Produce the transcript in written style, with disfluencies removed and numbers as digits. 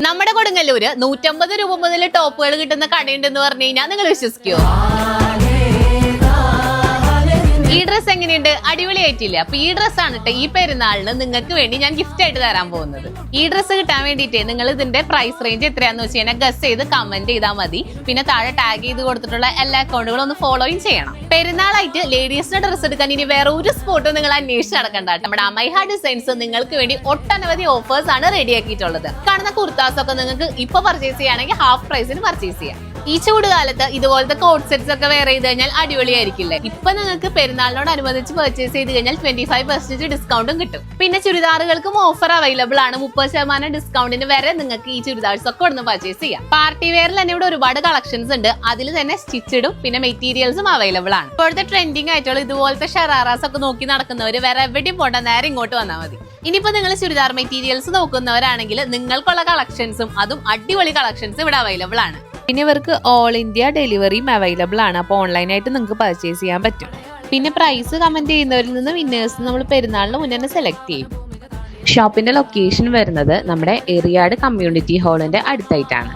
നമ്മുടെ കൊടുങ്ങല്ലൂര് 150 രൂപ മുതൽ ടോപ്പുകൾ കിട്ടുന്ന കടയുണ്ടെന്ന് പറഞ്ഞു കഴിഞ്ഞാൽ നിങ്ങൾ വിശ്വസിക്കുമോ? ഈ ഡ്രസ് എങ്ങനെയുണ്ട്? അടിപൊളിയായിട്ടില്ല. അപ്പൊ ഈ ഡ്രസ്സാണ് കേട്ടോ ഈ പെരുന്നാളിന് നിങ്ങൾക്ക് വേണ്ടി ഞാൻ ഗിഫ്റ്റ് ആയിട്ട് തരാൻ പോകുന്നത്. ഈ ഡ്രസ്സ് കിട്ടാൻ വേണ്ടിയിട്ട് നിങ്ങൾ ഇതിന്റെ പ്രൈസ് റേഞ്ച് എത്രയാന്ന് വെച്ച് കഴിഞ്ഞാൽ ഗസ് ചെയ്ത് കമന്റ് ചെയ്താൽ മതി. പിന്നെ താഴെ ടാഗ് ചെയ്ത് കൊടുത്തിട്ടുള്ള എല്ലാ അക്കൗണ്ടുകളും ഒന്ന് ഫോളോയും ചെയ്യണം. പെരുന്നാളായിട്ട് ലേഡീസിന്റെ ഡ്രസ്സ് എടുക്കാൻ ഇനി വേറെ ഒരു സ്പോട്ടും നിങ്ങൾ അന്വേഷിച്ച് നടക്കണ്ട. നമ്മുടെ അമൈഹ ഡിസൈൻസ് നിങ്ങൾക്ക് വേണ്ടി ഒട്ടനവധി ഓഫേഴ്സ് ആണ് റെഡിയാക്കിയിട്ടുള്ളത്. കാണുന്ന കുർത്താസ് ഒക്കെ നിങ്ങൾക്ക് ഇപ്പൊ പർച്ചേസ് ചെയ്യുകയാണെങ്കിൽ ഹാഫ് പ്രൈസിന് പർച്ചേസ് ചെയ്യാം. ഈ ചൂട് കാലത്ത് ഇതുപോലത്തെ കോട്ട് സെറ്റ്സ് ഒക്കെ വെയർ ചെയ്ത് കഴിഞ്ഞാൽ അടിപൊളിയായിരിക്കില്ലേ? ഇപ്പൊ നിങ്ങൾക്ക് പെരുന്നാളിനോടനുബന്ധിച്ച് പർച്ചേസ് ചെയ്ത് കഴിഞ്ഞാൽ 25% ഡിസ്കൗണ്ടും കിട്ടും. പിന്നെ ചുരിദാറുകൾക്കും ഓഫർ അവൈലബിൾ ആണ്. 30% ഡിസ്കൗണ്ടിന് വരെ നിങ്ങൾക്ക് ഈ ചുരിദാർസ് ഒക്കെ ഒന്ന് പർച്ചേസ് ചെയ്യാം. പാർട്ടി വെയറിൽ തന്നെ ഇവിടെ ഒരുപാട് കളക്ഷൻസ് ഉണ്ട്. അതിൽ തന്നെ സ്റ്റിച്ചഡും പിന്നെ മെറ്റീരിയൽസും അവൈലബിൾ ആണ്. ഇപ്പോഴത്തെ ട്രെൻഡിങ് ആയിട്ടുള്ള ഇതുപോലത്തെ ഷറാറാസ് ഒക്കെ നോക്കി നടക്കുന്നവര് വേറെ എവിടെയും പോണ്ട, നേരെ ഇങ്ങോട്ട് വന്നാൽ മതി. ഇനിയിപ്പോ നിങ്ങൾ ചുരിദാർ മെറ്റീരിയൽസ് നോക്കുന്നവരാണെങ്കിൽ നിങ്ങൾക്കുള്ള കളക്ഷൻസും അതും അടിപൊളി കളക്ഷൻസ് ഇവിടെ അവൈലബിൾ ആണ്. പിന്നെ ഇവർക്ക് ഓൾ ഇന്ത്യ ഡെലിവറിയും അവൈലബിൾ ആണ്. അപ്പോൾ ഓൺലൈനായിട്ട് നിങ്ങൾക്ക് പർച്ചേസ് ചെയ്യാൻ പറ്റും. പിന്നെ പ്രൈസ് കമന്റ് ചെയ്യുന്നവരിൽ നിന്ന് വിന്നേഴ്സ് നമ്മൾ പെരുന്നാളിന് മുന്നേ തന്നെ സെലക്ട് ചെയ്യും. ഷോപ്പിന്റെ ലൊക്കേഷൻ വരുന്നത് നമ്മുടെ എറിയാട് കമ്മ്യൂണിറ്റി ഹാളിന്റെ അടുത്തായിട്ടാണ്.